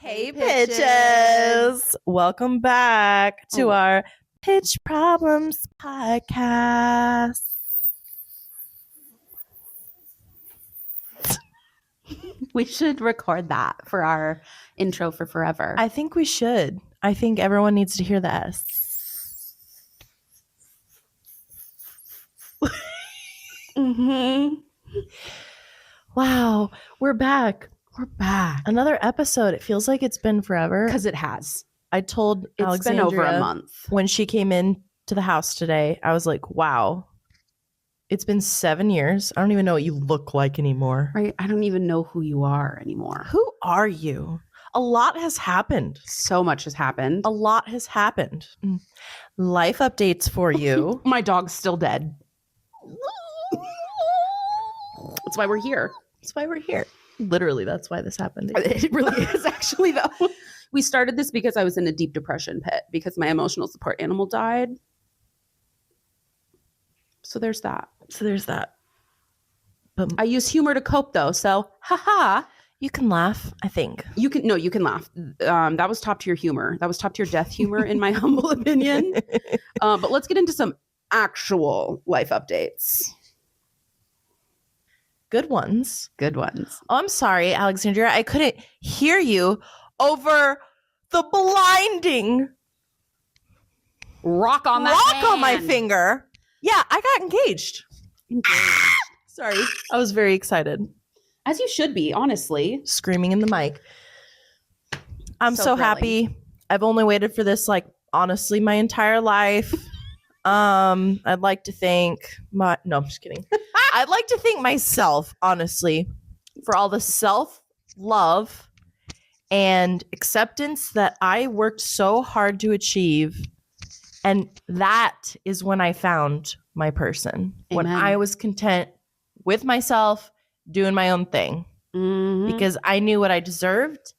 Hey, pitches. Welcome back to our Pitch Problems podcast. We should record that for our intro for forever. I think we should. I think everyone needs to hear that. Wow, we're back. We're back. Another episode. It feels like it's been forever. Because it has. I told It's Alexandria been over a month. when she came in to the house today, I was like, wow, it's been 7 years. I don't even know what you look like anymore. Right? I don't even know who you are anymore. Who are you? A lot has happened. So much has happened. A lot has happened. Life updates for you. My dog's still dead. That's why we're here. That's why we're here. Literally, that's why this happened. It really is, actually, though. We started this because I was in a deep depression pit because my emotional support animal died. So there's that. But I use humor to cope, though. So, haha. You can laugh, I think. You can laugh. That was top tier humor. That was top tier death humor, in my humble opinion. But let's get into some actual life updates. Good ones. Oh, I'm sorry, Alexandria. I couldn't hear you over the blinding rock on my finger. Yeah, I got engaged. Sorry. I was very excited. As you should be, honestly. Screaming in the mic. I'm so happy. I've only waited for this, like, honestly, my entire life. I'd like to thank I'm just kidding. I'd like to thank myself, honestly, for all the self-love and acceptance that I worked so hard to achieve. And that is when I found my person. Amen. When I was content with myself, doing my own thing. Mm-hmm. Because I knew what I deserved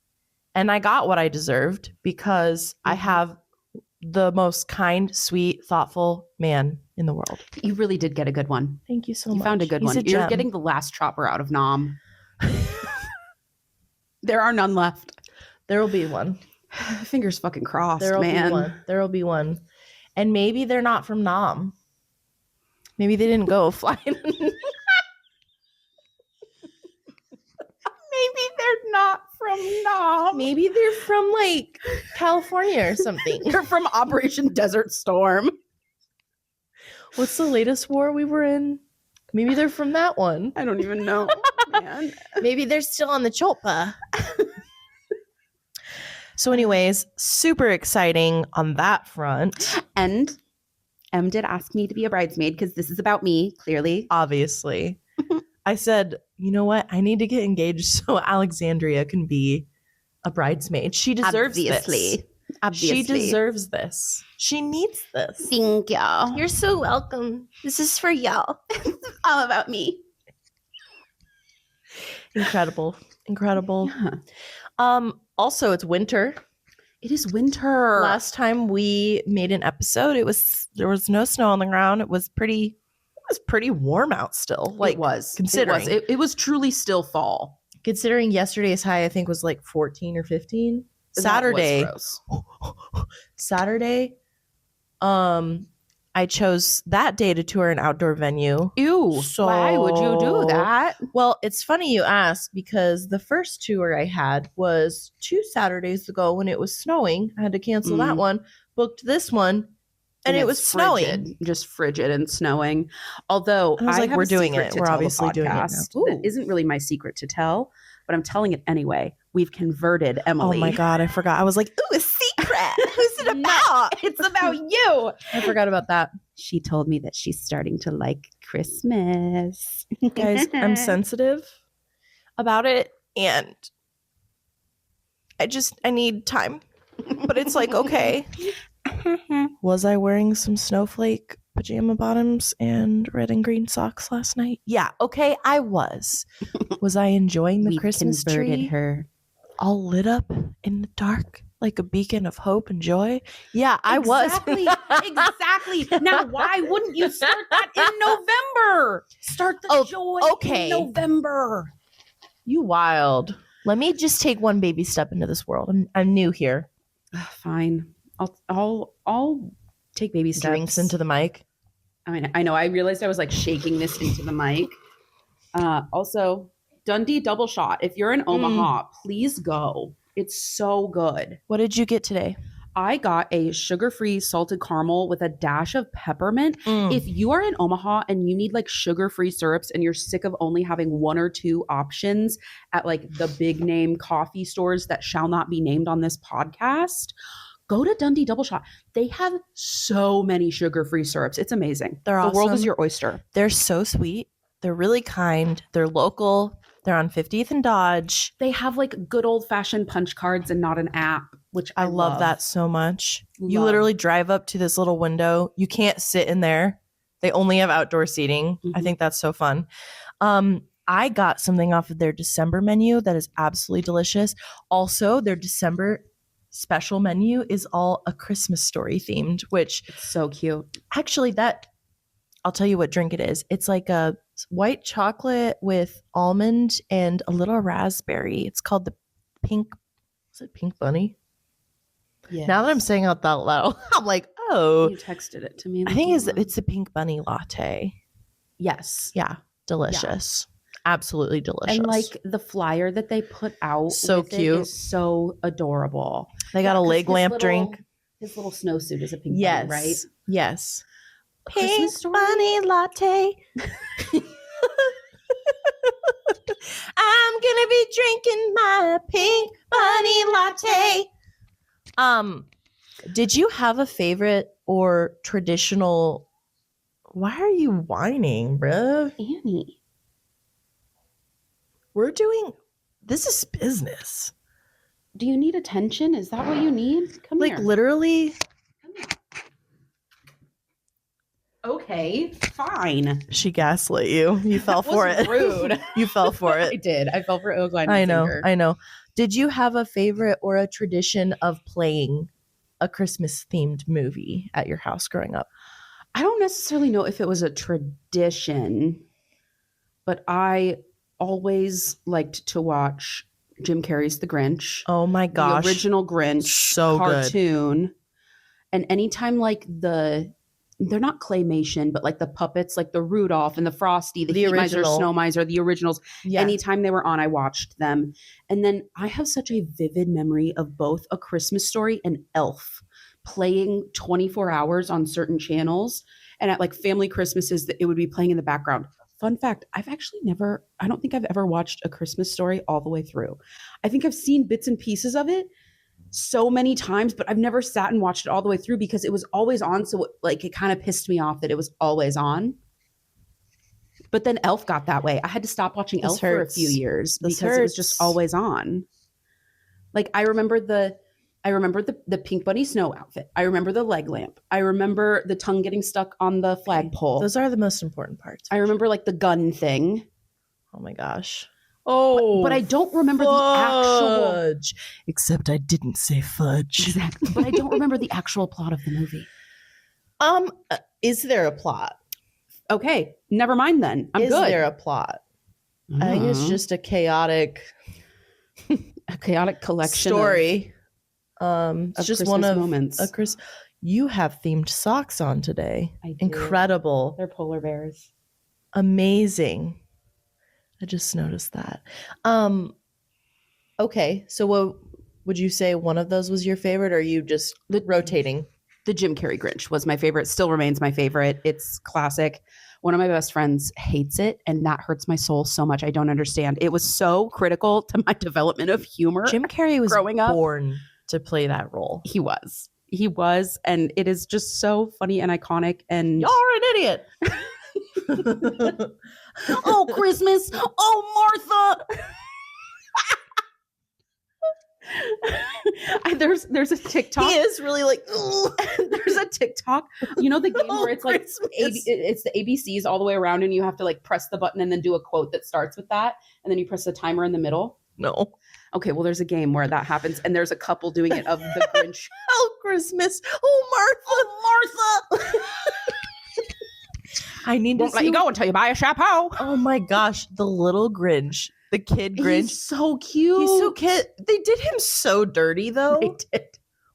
and I got what I deserved because I have the most kind, sweet, thoughtful man in the world. You really did get a good one. Thank you so much. You found a good one. You're getting the last chopper out of Nom. There are none left. There will be one. Fingers fucking crossed, There will man. be one. There will be one. And maybe they're not from Nom. Maybe they didn't go flying. Maybe they're not from Nom. Maybe they're from, like, California or something. They're from Operation Desert Storm. What's the latest war we were in? Maybe they're from that one. I don't even know, man. Maybe they're still on the Chopa. So anyways, super exciting on that front. And Em did ask me to be a bridesmaid because this is about me, clearly. Obviously. I said, you know what? I need to get engaged so Alexandria can be a bridesmaid. She deserves this. She deserves this. She needs this. Thank y'all. You're so welcome. This is for y'all. It's all about me. Incredible. Yeah. Also, it's winter. It is winter. Last time we made an episode, there was no snow on the ground. It was pretty warm out still. Like, it was. Considering it was truly still fall. Considering yesterday's high, I think was like 14 or 15. Saturday, I chose that day to tour an outdoor venue. Ew. So, why would you do that? Well, it's funny you ask because the first tour I had was 2 Saturdays ago when it was snowing. I had to cancel that one, booked this one, and it was snowing. Just frigid and snowing. Although I was like, we're doing it. We're obviously doing it now. That isn't really my secret to tell, but I'm telling it anyway. We've converted Emily. Oh my God, I forgot. I was like, ooh, a secret. Who's it about? It's about you. I forgot about that. She told me that she's starting to like Christmas. Guys, I'm sensitive about it and I need time. But it's like, okay. Was I wearing some snowflake pajama bottoms and red and green socks last night? Yeah, okay, I was. Was I enjoying the Christmas tree? Her. All lit up in the dark like a beacon of hope and joy? Yeah, I was. Exactly. Now, why wouldn't you start that in November? Start the joy in November. You wild. Let me just take one baby step into this world. I'm new here. Fine. I'll take baby steps. Drinks into the mic. I mean, I know. I realized I was like shaking this into the mic. Also, Dundee double shot. If you're in Omaha, please go. It's so good. What did you get today? I got a sugar-free salted caramel with a dash of peppermint. If you are in Omaha and you need like sugar-free syrups and you're sick of only having one or two options at like the big name coffee stores that shall not be named on this podcast, go to Dundee Double Shot. They have so many sugar-free syrups. It's amazing. They're awesome. The world is your oyster. They're so sweet. They're really kind. They're local. They're on 50th and Dodge. They have like good old-fashioned punch cards and not an app, which I love that so much. You literally drive up to this little window. You can't sit in there. They only have outdoor seating. I think that's so fun. I got something off of their December menu that is absolutely delicious. Also, their December special menu is all A Christmas Story themed, which it's so cute. Actually, I'll tell you what drink it is. It's like a white chocolate with almond and a little raspberry. It's called the Pink. Is it Pink Bunny? Yeah. Now that I'm saying out that loud, I'm like, oh. You texted it to me. I think it's the Pink Bunny latte. Yes. Yeah. Delicious. Yeah. Absolutely delicious. And like the flyer that they put out. So cute. Is so adorable. They got a leg lamp drink. His little snowsuit is a pink bunny, right? Yes. Pink Bunny latte. I'm gonna be drinking my Pink Bunny latte. Did you have a favorite or traditional? Why are you whining, bruh? Annie, this is business. Do you need attention? Is that what you need? Come here. Like literally. Okay, fine. She gaslit you. You fell for it. Rude. You fell for it. I did. I fell for Oakland. I know. Did you have a favorite or a tradition of playing a Christmas themed movie at your house growing up? I don't necessarily know if it was a tradition, but I always liked to watch Jim Carrey's The Grinch. Oh my gosh. The original Grinch so cartoon. Good. And anytime like they're not claymation, but like the puppets, like the Rudolph and the Frosty, the Heat Miser, Snow Miser, the originals. Yeah. Anytime they were on, I watched them. And then I have such a vivid memory of both A Christmas Story and Elf playing 24 hours on certain channels. And at like family Christmases, it would be playing in the background. Fun fact, I don't think I've ever watched A Christmas Story all the way through. I think I've seen bits and pieces of it so many times, but I've never sat and watched it all the way through because it was always on. So it kind of pissed me off that it was always on. But then Elf got that way. I had to stop watching Elf for a few years because it was just always on. Like I remember the Pink Bunny snow outfit. I remember the leg lamp. I remember the tongue getting stuck on the flagpole. Those are the most important parts. I remember like the gun thing. Oh my gosh. Oh, but I don't remember the actual. Except I didn't say fudge. Exactly. But I don't remember the actual plot of the movie. Is there a plot? Okay, never mind then. I'm good. Is there a plot? I think it's just a chaotic collection story. It's just Christmas one of moments. You have themed socks on today. I do. Incredible. They're polar bears. Amazing. I just noticed that. Okay, so what would you say one of those was your favorite, or are you just rotating? The Jim Carrey Grinch was my favorite, still remains my favorite. It's classic. One of my best friends hates it, and that hurts my soul so much. I don't understand. It was so critical to my development of humor. Jim Carrey was growing up, born to play that role. He was, and it is just so funny and iconic. And you're an idiot. Oh, Christmas. Oh, Martha. There's a TikTok. He is really like, there's a TikTok. You know the game where it's like it's the ABCs all the way around, and you have to like press the button and then do a quote that starts with that, and then you press the timer in the middle. No. Okay, well, there's a game where that happens, and there's a couple doing it of the Grinch. Oh, Christmas. Oh, Martha. I need to let you go until you buy a chapeau. Oh my gosh, the little Grinch The kid Grinch. He's so cute. He's so cute. They did him so dirty, though. They did.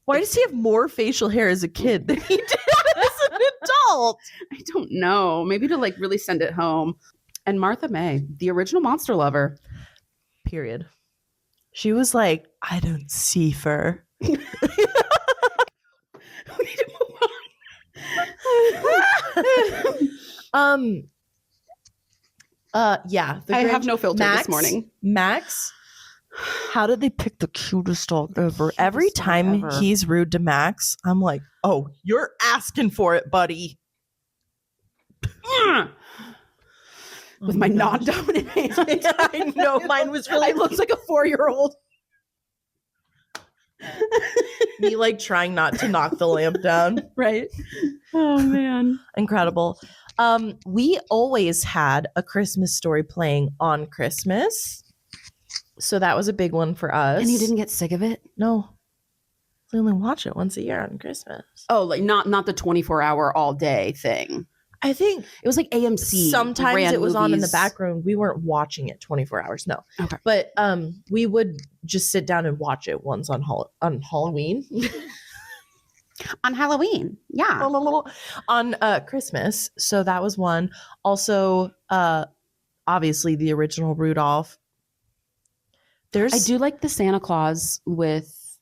Why does he have more facial hair as a kid than he did as an adult? I don't know. Maybe to like really send it home. And Martha May, the original monster lover. Period. She was like, I don't see fur. We need to move on. Yeah. I have no filter this morning. Max, how did they pick the cutest dog ever? Every time he's rude to Max, I'm like, oh, you're asking for it, buddy. With my non-dominant hand. I know, mine was really... I looked like a 4-year-old. Me like trying not to knock the lamp down. Right. Oh, man. Incredible. We always had A Christmas Story playing on Christmas. So that was a big one for us. And you didn't get sick of it? No. We only watch it once a year on Christmas. Oh, like not the 24-hour all day thing. I think it was like AMC. Sometimes it was on in the background. We weren't watching it 24 hours. No. Okay. But we would just sit down and watch it once on Halloween. On Halloween. Yeah. On Christmas. So that was one. Also, obviously the original Rudolph. I do like the Santa Claus with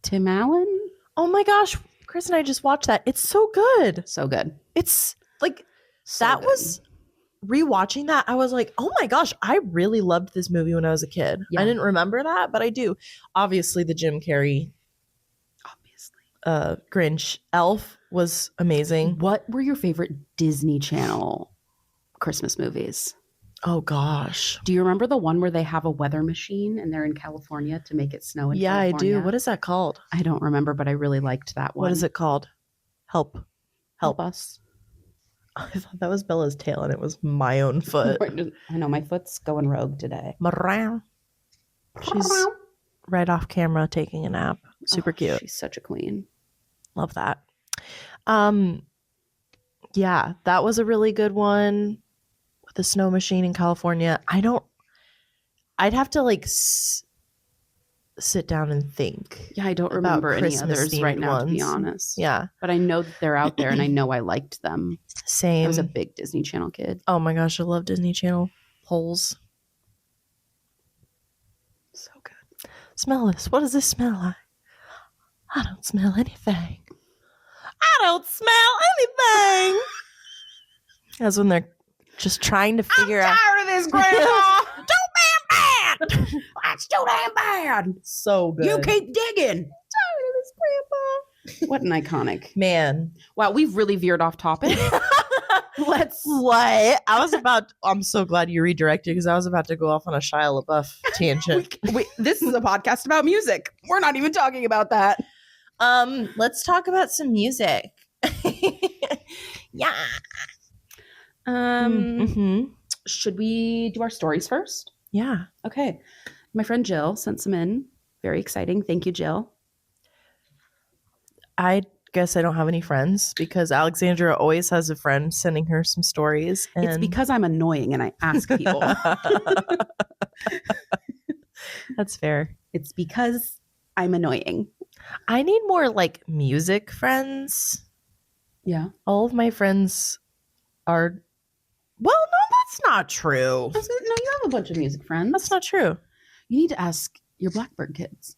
Tim Allen. Oh my gosh. Chris and I just watched that. It's so good. So good. It's like, so that good. Was rewatching that. I was like, oh my gosh, I really loved this movie when I was a kid. Yeah. I didn't remember that, but I do. Obviously the Jim Carrey. Grinch. Elf was amazing. What were your favorite Disney Channel Christmas movies? Oh gosh. Do you remember the one where they have a weather machine and they're in California to make it snow in California? I do. What is that called? I don't remember, but I really liked that one. What is it called? Help us. I thought that was Bella's tail and it was my own foot. I know, my foot's going rogue today. She's right off camera taking a nap. Super cute. She's such a queen. Love that. Yeah, that was a really good one with the snow machine in California. I'd have to like sit down and think. Yeah, I don't remember any others right now, to be honest. Yeah. But I know that they're out there and I know I liked them. Same. I was a big Disney Channel kid. Oh my gosh, I love Disney Channel. Holes. So good. Smell this. What does this smell like? I don't smell anything. I don't smell anything. That's when they're just trying to figure out. I'm tired of this, Grandma. Too damn bad. That's too damn bad. So good. You keep digging. I'm tired of this, Grandpa. What an iconic man. Wow, we've really veered off topic. I'm so glad you redirected because I was about to go off on a Shia LaBeouf tangent. This is a podcast about music. We're not even talking about that. Let's talk about some music. Yeah. Should we do our stories first? Yeah. Okay. My friend Jill sent some in. Very exciting. Thank you, Jill. I guess I don't have any friends because Alexandra always has a friend sending her some stories. And it's because I'm annoying and I ask people. That's fair. It's because I'm annoying. I need more like music friends. Yeah. All of my friends are... Well, no, that's not true. No, you have a bunch of music friends. That's not true. You need to ask your Blackbird kids.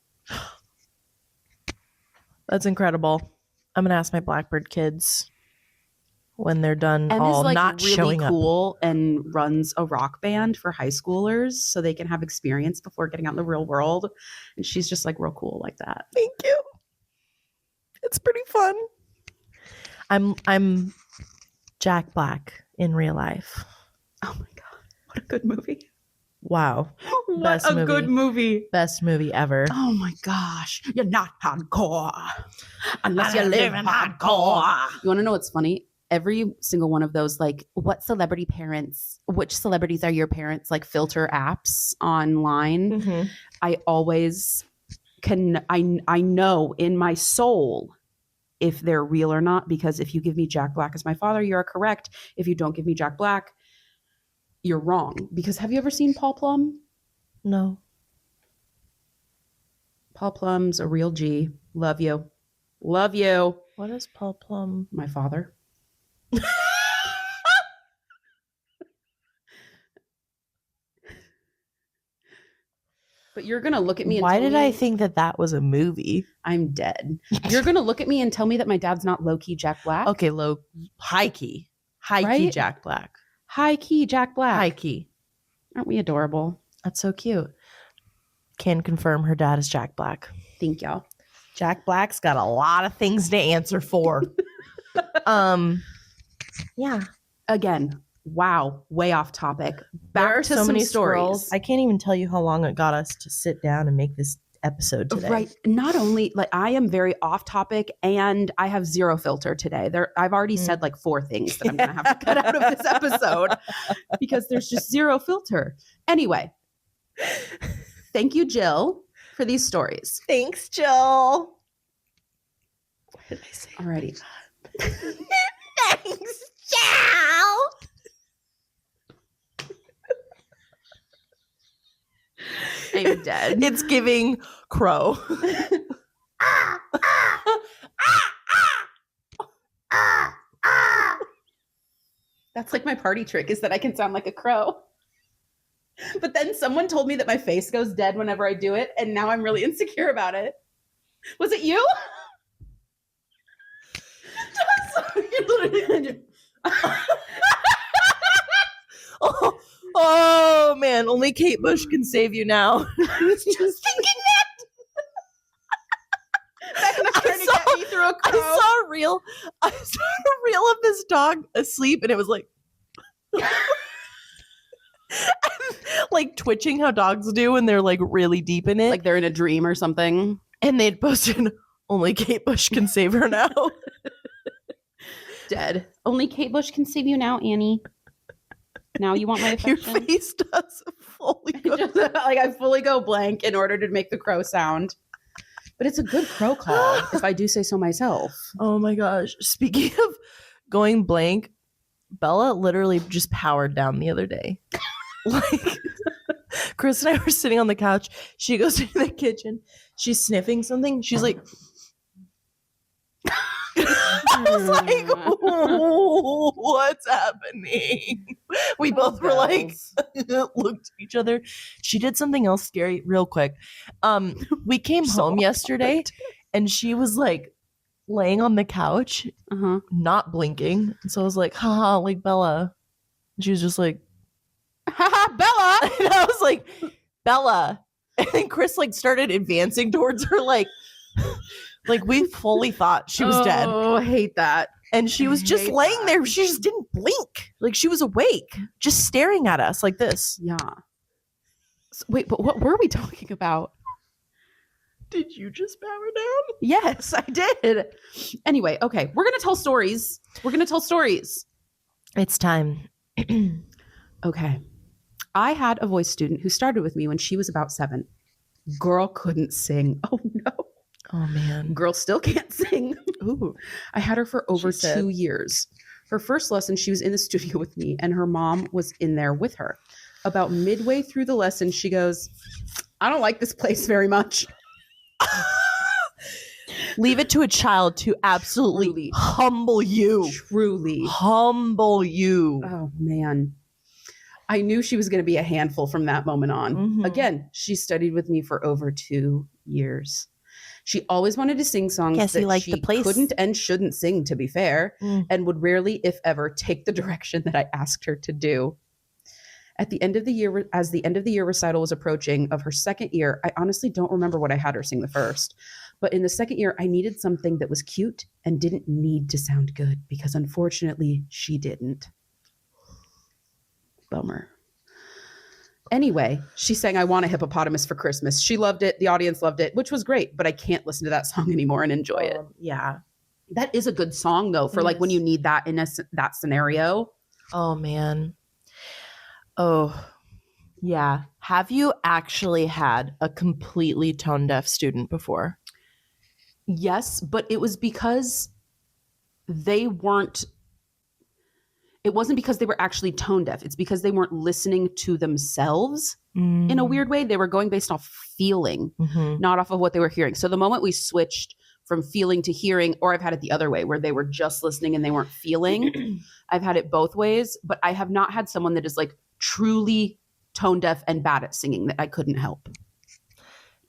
That's incredible. I'm gonna ask my Blackbird kids when they're done and all is like not really showing cool up. And runs a rock band for high schoolers so they can have experience before getting out in the real world. And she's just like real cool like that. Thank you. It's pretty fun. I'm Jack Black in real life. Oh my god, what a good movie. Wow. What a good movie. Best movie ever. Oh my gosh. You're not hardcore unless you live in hardcore. You want to know what's funny? Every single one of those, like, which celebrities are your parents, like, filter apps online. Mm-hmm. I always I know in my soul if they're real or not, because if you give me Jack Black as my father, you're correct. If you don't give me Jack Black, you're wrong. Because have you ever seen Paul Plum? No. Paul Plum's a real G. Love you. Love you. What is Paul Plum? My father. But you're going to look at me and Why tell did me I think that was a movie? I'm dead. You're going to look at me and tell me that my dad's not low-key Jack Black? Okay, high key. High key Jack Black. High-key Jack Black. High key. Aren't we adorable? That's so cute. Can confirm her dad is Jack Black. Thank y'all. Jack Black's got a lot of things to answer for. Yeah. Again, wow, way off topic. Back to so some many stories. I can't even tell you how long it got us to sit down and make this episode today. Right. Not only I am very off topic and I have zero filter today. I've already said 4 things that I'm going to have to cut out of this episode because there's just zero filter. Anyway, thank you, Jill, for these stories. Thanks, Jill. What did I say? Alrighty. Thanks, Jill. I'm dead. It's giving crow. That's my party trick is that I can sound like a crow. But then someone told me that my face goes dead whenever I do it, and now I'm really insecure about it. Was it you? Oh man, only Kate Bush can save you now. I was just thinking that. Becca's trying to get me through a crow. I saw a reel of this dog asleep, and it was like twitching how dogs do when they're really deep in it. Like they're in a dream or something. And they'd posted, only Kate Bush can save her now. Dead. Only Kate Bush can save you now, Annie. Now you want my affection? Your face does fully go I fully go blank in order to make the crow sound. But it's a good crow call, if I do say so myself. Oh my gosh. Speaking of going blank, Bella literally just powered down the other day. Chris and I were sitting on the couch. She goes into the kitchen. She's sniffing something. She's like, I was like, what's happening? We both were looked at each other. She did something else scary real quick. We came home yesterday and she was laying on the couch, not blinking. So I was like, haha, like Bella. And she was just like, haha, Bella. And I was like, Bella. And then Chris started advancing towards her we fully thought she was dead. Oh, I hate that. And she was just laying there. She just didn't blink. She was awake, just staring at us like this. Yeah. So, wait, but what were we talking about? Did you just power down? Yes, I did. Anyway, okay. We're going to tell stories. It's time. Okay. I had a voice student who started with me when she was about 7. Girl couldn't sing. Oh, no. Oh, man. Girl still can't sing. Ooh. I had her for over 2 years. Her first lesson, she was in the studio with me, and her mom was in there with her. About midway through the lesson, she goes, I don't like this place very much. Leave it to a child to absolutely humble you. Truly. Humble you. Oh, man. I knew she was going to be a handful from that moment on. Mm-hmm. Again, she studied with me for over 2 years. She always wanted to sing songs that she couldn't and shouldn't sing, to be fair, and would rarely, if ever, take the direction that I asked her to do. At the end of the year, as the end of the year recital was approaching of her second year, I honestly don't remember what I had her sing the first. But in the second year, I needed something that was cute and didn't need to sound good because unfortunately, she didn't. Bummer. Anyway, she sang I Want a Hippopotamus for Christmas. She loved it. The audience loved it, which was great, but I can't listen to that song anymore and enjoy it. Yeah. That is a good song, though, for when you need that in that scenario. Oh, man. Oh, yeah. Have you actually had a completely tone deaf student before? Yes, but it was because they weren't. It wasn't because they were actually tone deaf. It's because they weren't listening to themselves. in a weird way. They were going based off feeling, not off of what they were hearing. So the moment we switched from feeling to hearing, or I've had it the other way where they were just listening and they weren't feeling. I've had it both ways, but I have not had someone that is like truly tone deaf and bad at singing that I couldn't help.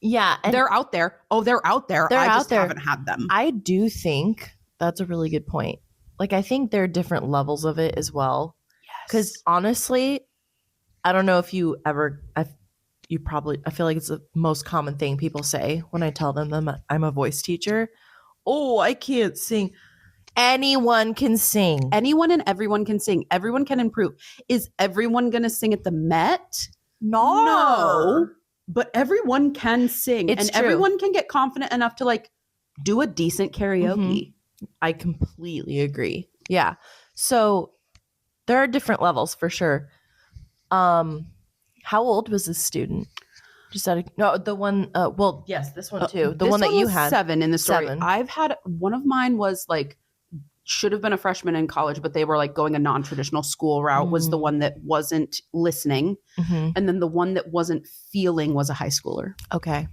Yeah. And they're out there. Oh, they're out there. I just haven't had them. I do think that's a really good point. Like, I think there are different levels of it as well. Yes. Because honestly, I don't know if you ever, I feel like it's the most common thing people say when I tell them I'm a voice teacher. Oh, I can't sing. Anyone can sing. Anyone and everyone can sing. Everyone can improve. Is everyone going to sing at the Met? No. But everyone can sing. It's true. Everyone can get confident enough to like do a decent karaoke. I completely agree. Yeah. So there are different levels for sure. How old was this student? Just the one. Well, yes, this one too. The one that you had. 7 in the story. 7. I've had one of mine was like should have been a freshman in college, but they were like going a non-traditional school route. Was the one that wasn't listening, and then the one that wasn't feeling was a high schooler. Okay.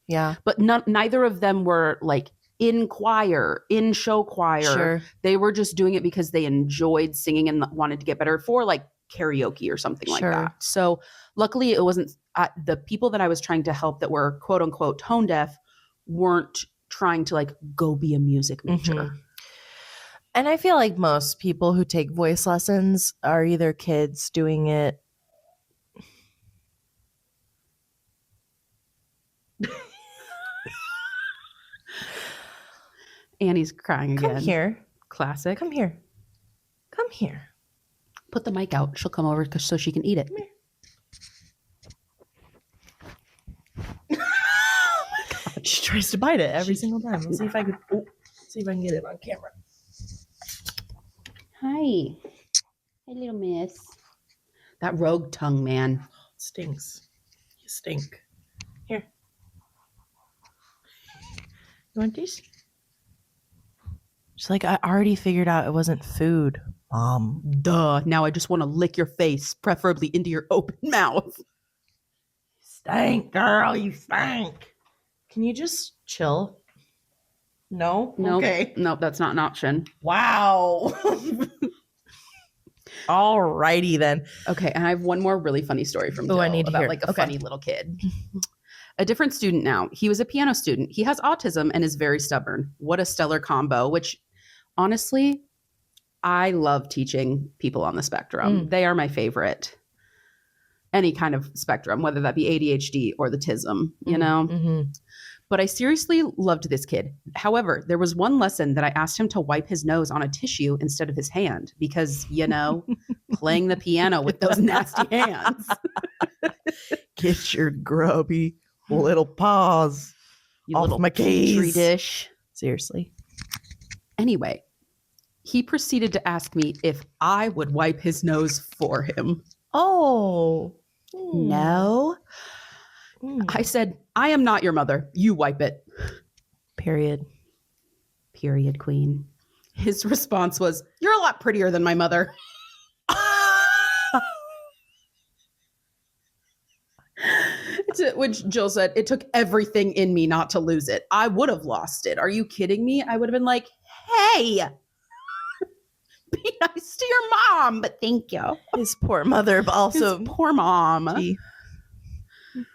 Yeah. But neither of them were like in choir, in show choir. Sure. They were just doing it because they enjoyed singing and wanted to get better for like karaoke or something like that. So luckily it wasn't the people that I was trying to help that were quote unquote tone deaf weren't trying to like go be a music major. And I feel like most people who take voice lessons are either kids doing it. Annie's crying again. Come here. Classic. Come here. Put the mic out. She'll come over so she can eat it. Oh my God. She tries to bite it every single time. Let's see if I can get it on camera. Hi, little miss. That rogue tongue, man. It stinks. You stink. Here. You want these? She's like, I already figured out it wasn't food, Mom. Duh. Now I just want to lick your face, preferably into your open mouth. You stink, girl. You stink. Can you just chill? No? Nope. Okay. Nope, that's not an option. Wow. Alrighty then. Okay, and I have one more really funny story from Jill about like a funny little kid. A different student now. He was a piano student. He has autism and is very stubborn. What a stellar combo, which honestly, I love teaching people on the spectrum. They are my favorite. Any kind of spectrum, whether that be ADHD or the TISM, you know? But I seriously loved this kid. However, there was one lesson that I asked him to wipe his nose on a tissue instead of his hand because, you know, playing the piano with those nasty hands. Get your grubby little paws You off little my petri keys. dish. Seriously. Anyway, he proceeded to ask me if I would wipe his nose for him. Oh. No. I said, I am not your mother. You wipe it. Period, queen. His response was, you're a lot prettier than my mother. Which Jill said, it took everything in me not to lose it. I would have lost it. Are you kidding me? I would have been like, hey, be nice to your mom, but thank you. His poor mother, but also His poor mom.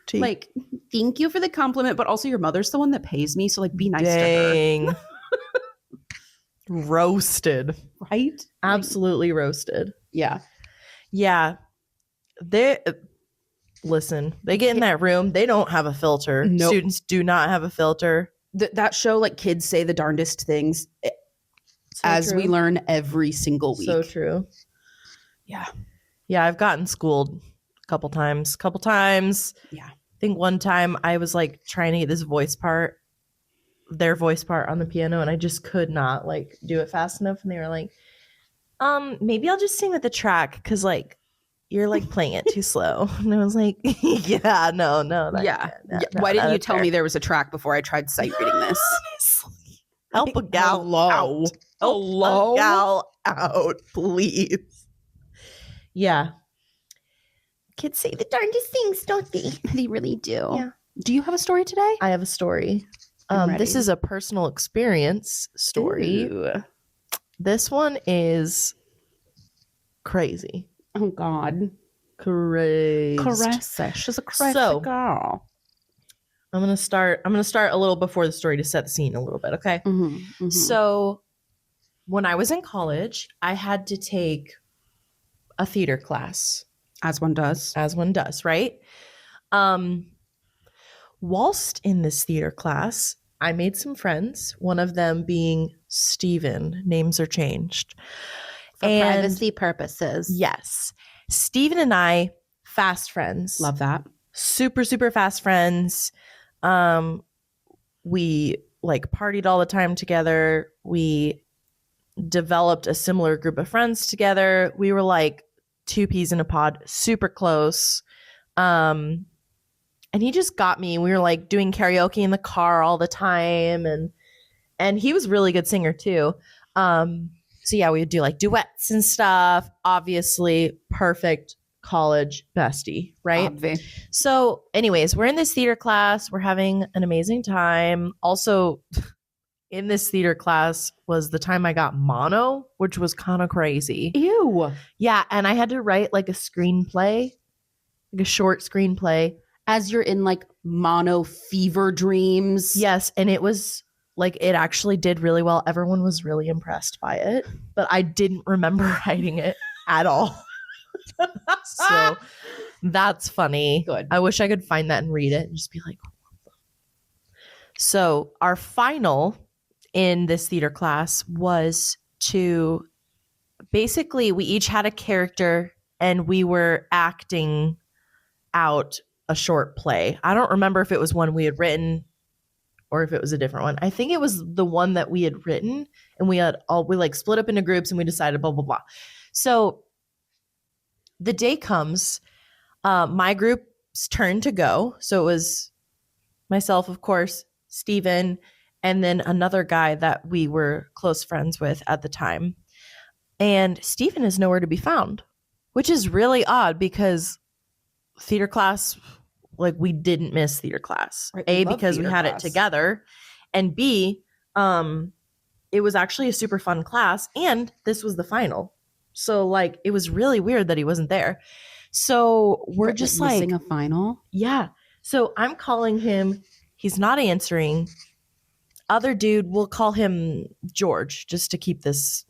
Tea. Like, thank you for the compliment, but also your mother's the one that pays me, so like be nice Dang. to her. Roasted. Right? Absolutely roasted. Yeah. Yeah. Listen, they get in that room, they don't have a filter. Nope. Students do not have a filter. That show, like, kids say the darndest things we learn every single week. So true. Yeah. Yeah, I've gotten schooled a couple times. Yeah. I think one time I was like trying to get their voice part on the piano, and I just could not like do it fast enough. And they were like, maybe I'll just sing with the track because like you're like playing it too slow. And I was like, yeah, no. Why didn't you tell me there was a track before I tried sight reading this? Honestly. Help a gal Hello. out. Help a gal out, please. Yeah. Kids say the darndest things, don't they? They really do. Yeah. Do you have a story today? I have a story. This is a personal experience story. Ooh. This one is crazy. Oh, God. Crazy. She's a crazy girl. I'm gonna start a little before the story to set the scene a little bit, okay? Mm-hmm, mm-hmm. So when I was in college, I had to take a theater class. As one does, right? Whilst in this theater class, I made some friends, one of them being Steven. Names are changed. For privacy purposes. Yes. Steven and I, fast friends. Love that. Super, super fast friends. We like partied all the time together. We developed a similar group of friends together. We were like two peas in a pod, super close. And he just got me. We were like doing karaoke in the car all the time. And he was a really good singer too. So yeah, we would do like duets and stuff. Obviously, perfect college bestie, right? So anyways, we're in this theater class. We're having an amazing time. Also, in this theater class was the time I got mono, which was kind of crazy. Ew. Yeah, and I had to write like a screenplay, like a short screenplay. As you're in like mono fever dreams. Yes, and it was like it actually did really well. Everyone was really impressed by it, but I didn't remember writing it at all. So that's funny. Good. I wish I could find that and read it and just be like, so our final in this theater class was to basically, we each had a character and we were acting out a short play. I don't remember if it was one we had written or if it was a different one. I think it was the one that we had written, and we like split up into groups and we decided blah, blah, blah. So the day comes, my group's turn to go. So it was myself, of course, Steven, and then another guy that we were close friends with at the time. And Steven is nowhere to be found, which is really odd because theater class, like we didn't miss theater class. Right, A, because we had it together, and B, it was actually a super fun class, and this was the final. So like it was really weird that he wasn't there. So we're just like missing a final. Yeah. So I'm calling him. He's not answering. Other dude, we'll call him George just to keep this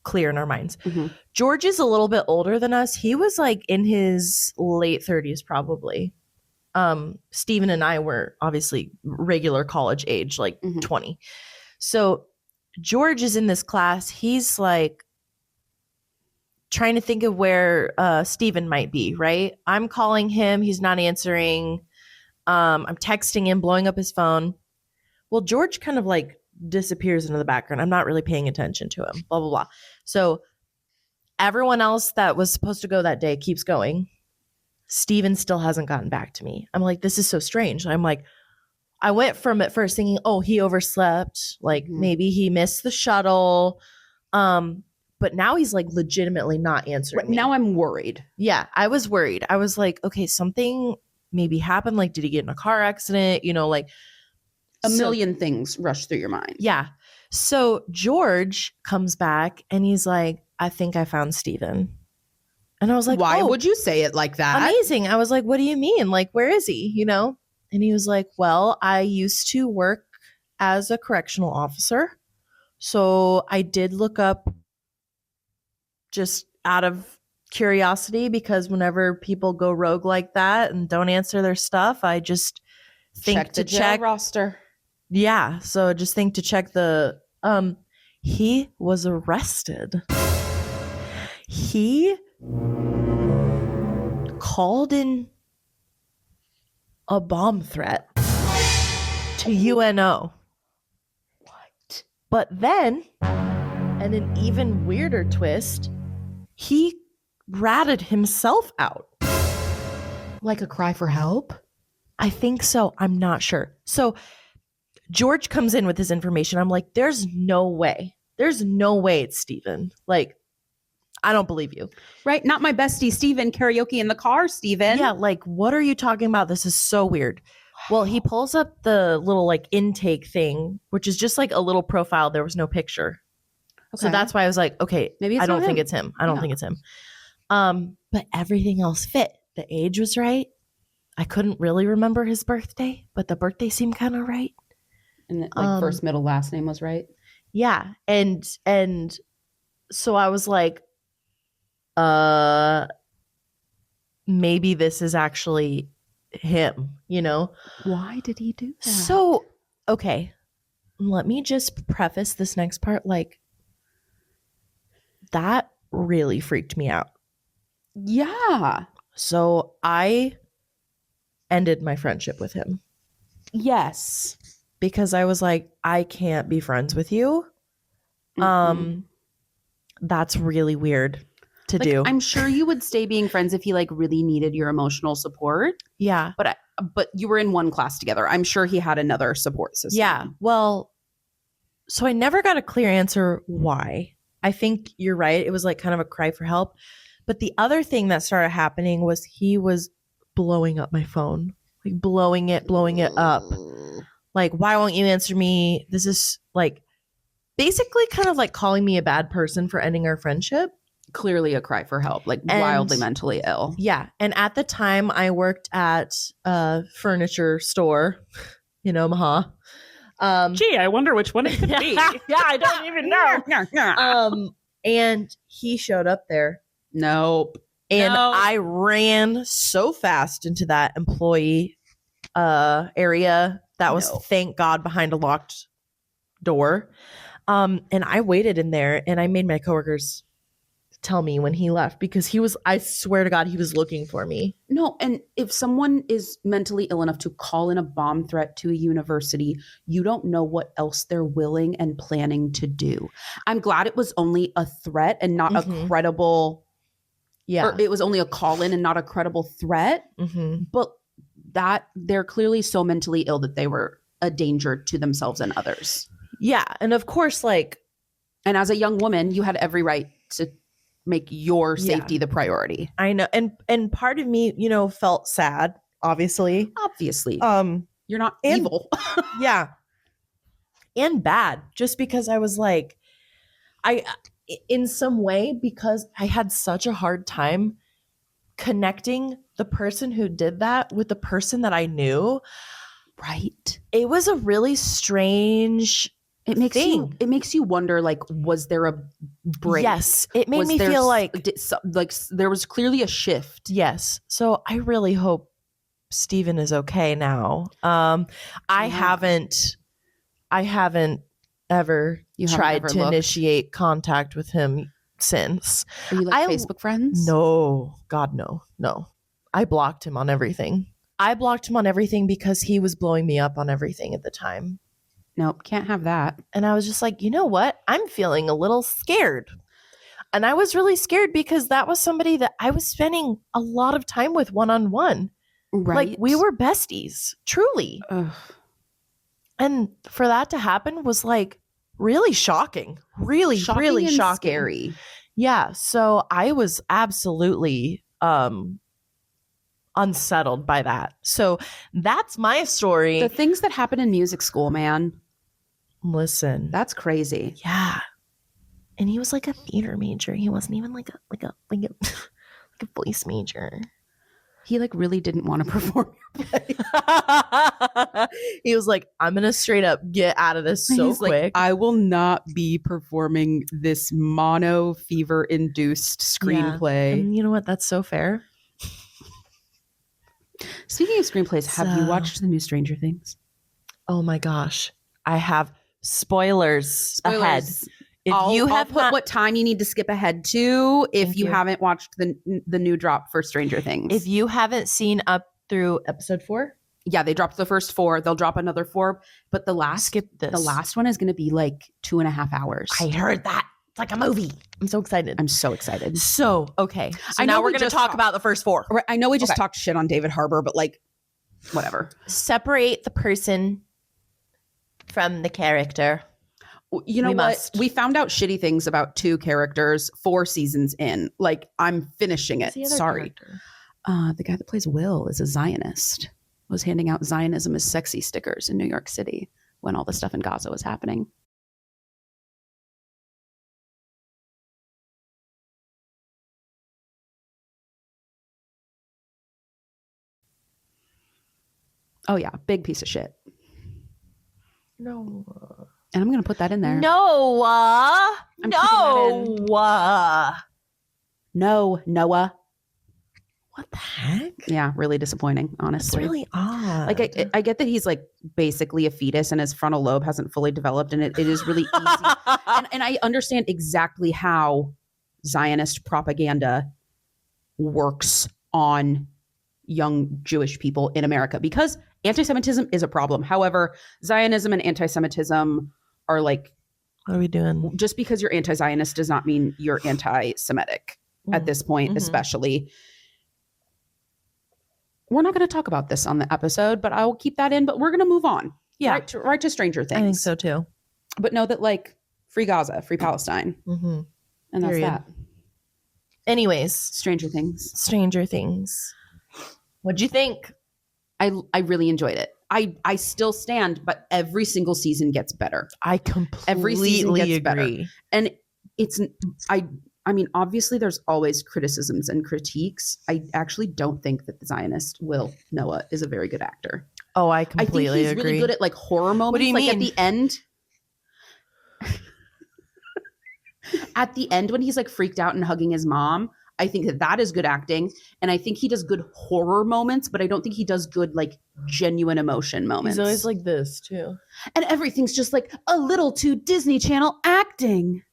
clear in our minds. Mm-hmm. George is a little bit older than us. He was like in his late 30s probably. Steven and I were obviously regular college age, like 20. So George is in this class. He's like trying to think of where Steven might be, right? I'm calling him. He's not answering. I'm texting him, blowing up his phone. Well, George kind of like disappears into the background. I'm not really paying attention to him, blah, blah, blah. So everyone else that was supposed to go that day keeps going. Steven still hasn't gotten back to me. I'm like, this is so strange. I'm like, I went from at first thinking, oh, he overslept. Like maybe he missed the shuttle. But now he's like legitimately not answering me. Now I'm worried. Yeah, I was worried. I was like, okay, something maybe happened. Like, did he get in a car accident? You know, like a million things rush through your mind. Yeah. So George comes back and he's like, I think I found Steven. And I was like, why would you say it like that? Amazing. I was like, what do you mean? Like, where is he? You know? And he was like, well, I used to work as a correctional officer. So I did look up just out of curiosity, because whenever people go rogue like that and don't answer their stuff, I just think to check roster. Yeah. So just think to check the, he was arrested. He called in a bomb threat to UNO. What? But then, and an even weirder twist, he ratted himself out. Like a cry for help? I think so. I'm not sure. So George comes in with his information. I'm like, there's no way. There's no way it's Steven. Like, I don't believe you. Right? Not my bestie, Steven, karaoke in the car, Steven. Yeah, like, what are you talking about? This is so weird. Well, he pulls up the little like intake thing, which is just like a little profile. There was no picture. Okay. So that's why I was like, okay, maybe I don't think it's him. I don't think it's him. But everything else fit. The age was right. I couldn't really remember his birthday, but the birthday seemed kind of right. And like first, middle, last name was right. Yeah. And so I was like, maybe this is actually him, you know? Why did he do that? So, okay. Let me just preface this next part. Like, that really freaked me out. Yeah. So I ended my friendship with him. Yes. Because I was like, I can't be friends with you. That's really weird to do. I'm sure you would stay being friends if he like really needed your emotional support. Yeah. But you were in one class together. I'm sure he had another support system. Yeah. Well, so I never got a clear answer why. I think you're right. It was like kind of a cry for help. But the other thing that started happening was he was blowing up my phone, like blowing it up. Like, why won't you answer me? This is like basically kind of like calling me a bad person for ending our friendship. Clearly a cry for help, like wildly mentally ill. Yeah. And at the time I worked at a furniture store in Omaha. Gee, I wonder which one it could be. Yeah, I don't even know. And he showed up there. Nope. And I ran so fast into that employee area that was, thank God, behind a locked door. And I waited in there and I made my coworkers tell me when he left because I swear to God, he was looking for me. No. And if someone is mentally ill enough to call in a bomb threat to a university, you don't know what else they're willing and planning to do. I'm glad it was only a threat and not a credible. Yeah. Or it was only a call in and not a credible threat. Mm-hmm. But that they're clearly so mentally ill that they were a danger to themselves and others. Yeah. And of course, and as a young woman, you had every right to make your safety the priority. I know. And part of me, felt sad, obviously. You're not evil. Yeah. And bad. Just because I was like, in some way, because I had such a hard time connecting the person who did that with the person that I knew. Right. It was a really strange thing. It makes you wonder, was there a break? Yes. It made me feel like there was clearly a shift. Yes. So I really hope Steven is okay now. I haven't ever tried to initiate contact with him since. Are you Facebook friends? No. God, no. I blocked him on everything. Because he was blowing me up on everything at the time. Nope, can't have that. And I was just like, you know what? I'm feeling a little scared. And I was really scared because that was somebody that I was spending a lot of time with one-on-one. Right. Like, we were besties, truly. Ugh. And for that to happen was really shocking. Really shocking. Scary. Yeah. So I was absolutely unsettled by that. So that's my story. The things that happen in music school, man. Listen. That's crazy. Yeah. And he was like a theater major. He wasn't even like a voice major. He really didn't want to perform your play. He was like, I'm going to straight up get out of this quick. Like, I will not be performing this mono fever induced screenplay. Yeah. And you know what? That's so fair. Speaking of screenplays, have you watched the new Stranger Things? Oh my gosh. I have spoilers ahead. I'll put what time you need to skip ahead to if you haven't watched the new drop for Stranger Things. If you haven't seen up through episode 4? Yeah, they dropped the first 4. They'll drop another 4. But the last one is going to be 2.5 hours. I heard that. It's like a movie. I'm so excited. I'm so excited. So, okay. So now we're going to talk about the first 4. Right, I know we just talked shit on David Harbour, but whatever. Separate the person from the character. You know what? We found out shitty things about 2 characters 4 seasons in. Like, I'm finishing it. Sorry. The guy that plays Will is a Zionist. Was handing out Zionism as sexy stickers in New York City when all the stuff in Gaza was happening. Oh yeah, big piece of shit. No. And I'm going to put that in there. No. No, Noah. What the heck? Yeah, really disappointing, honestly. It's really odd. Like, I get that he's like basically a fetus and his frontal lobe hasn't fully developed, and it is really easy. and I understand exactly how Zionist propaganda works on young Jewish people in America, because anti-Semitism is a problem. However, Zionism and anti-Semitism are like, what are we doing? Just because you're anti-Zionist does not mean you're anti-Semitic at this point, especially. We're not going to talk about this on the episode, but I will keep that in. But we're going to move on. Yeah. Right to Stranger Things. I think so too. But know that, like, free Gaza, free Palestine. And that's that. Anyways. Stranger Things. What'd you think? I really enjoyed it. I still stand, but every single season gets better. I completely every season gets agree. Better. And I mean, obviously there's always criticisms and critiques. I actually don't think that the Zionist Will Noah is a very good actor. Oh, I completely agree. I think he's really good at like horror moments. What do you mean? At the end? At the end when he's like freaked out and hugging his mom, I think that is good acting. And I think he does good horror moments, but I don't think he does good like genuine emotion moments. He's always like this too. And everything's just like a little too Disney Channel acting.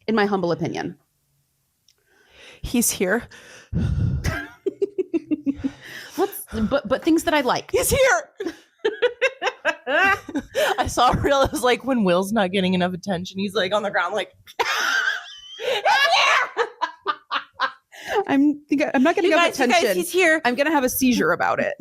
In my humble opinion. He's here. But things that I like. He's here. I saw a reel. It was like when Will's not getting enough attention. He's like on the ground like, I'm not getting enough attention. You guys, he's here. I'm going to have a seizure about it.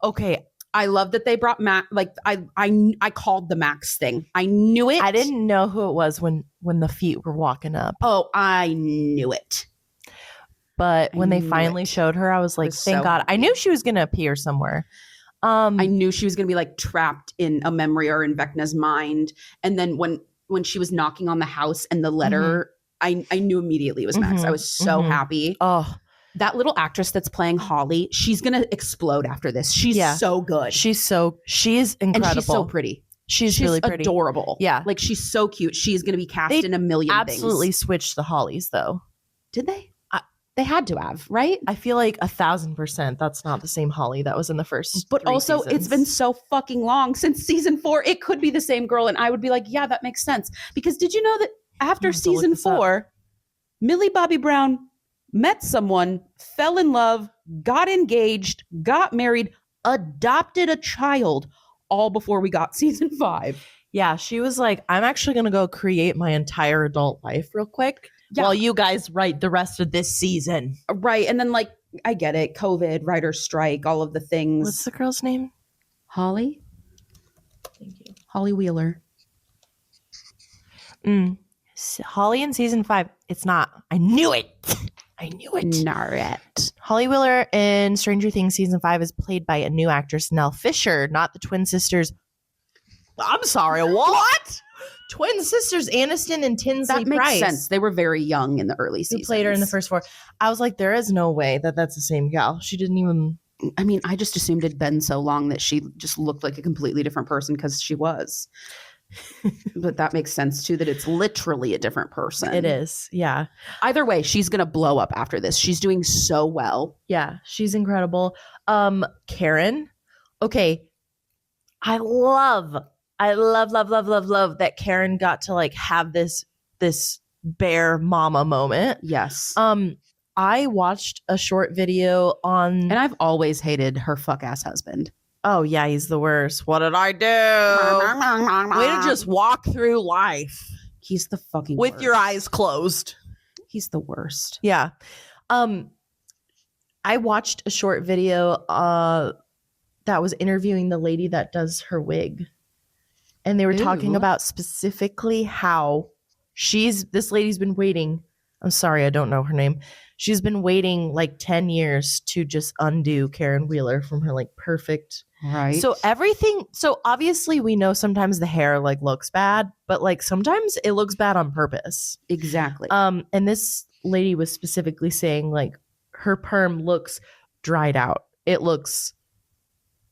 Okay. I love that they brought Max. Like I called the Max thing. I knew it. I didn't know who it was when the feet were walking up. Oh, I knew it. But when they finally showed her, I was like, thank God. I knew she was going to appear somewhere. I knew she was going to be like trapped in a memory or in Vecna's mind. And then when she was knocking on the house and the letter, I knew immediately it was Max. I was so happy. Oh. That little actress that's playing Holly, she's going to explode after this. She's so good. She is incredible. And she's so pretty. She's really pretty. Adorable. Yeah. Like she's so cute. She's going to be cast in a million things. Absolutely switched the Hollies though. Did they? They had to have, right? I feel like 1,000% that's not the same Holly that was in the first. But also seasons. It's been so fucking long since season 4. It could be the same girl. And I would be like, yeah, that makes sense. Because did you know that after season 4, Millie Bobby Brown met someone, fell in love, got engaged, got married, adopted a child, all before we got season 5. Yeah, she was like, I'm actually going to go create my entire adult life real quick while you guys write the rest of this season. Right. And then like, I get it. COVID, writer's strike, all of the things. What's the girl's name? Holly. Thank you. Holly Wheeler. Holly in season 5. It's not. I knew it. Naret. Holly Wheeler in Stranger Things season 5 is played by a new actress, Nell Fisher, not the twin sisters. I'm sorry, what? Twin sisters Aniston and Tinsley That makes Price. sense. They were very young in the early seasons. Who played her in the first 4. I was like, there is no way that that's the same gal. She didn't even. I mean, I just assumed it'd been so long that she just looked like a completely different person because she was. But that makes sense too, that it's literally a different person. It is. Yeah. Either way, she's going to blow up after this. She's doing so well. Yeah. She's incredible. Karen. Okay. I love that Karen got to like have this bear mama moment. Yes. I watched a short video on, and I've always hated her fuck ass husband. Oh yeah, he's the worst. What did I do? Way to just walk through life. He's the fucking with worst. Your eyes closed. He's the worst. Yeah. I watched a short video that was interviewing the lady that does her wig. And they were talking about specifically how this lady's been waiting. I'm sorry, I don't know her name. She's been waiting like 10 years to just undo Karen Wheeler from her like perfect. Right. So obviously we know sometimes the hair like looks bad, but like sometimes it looks bad on purpose. Exactly. And this lady was specifically saying like her perm looks dried out. It looks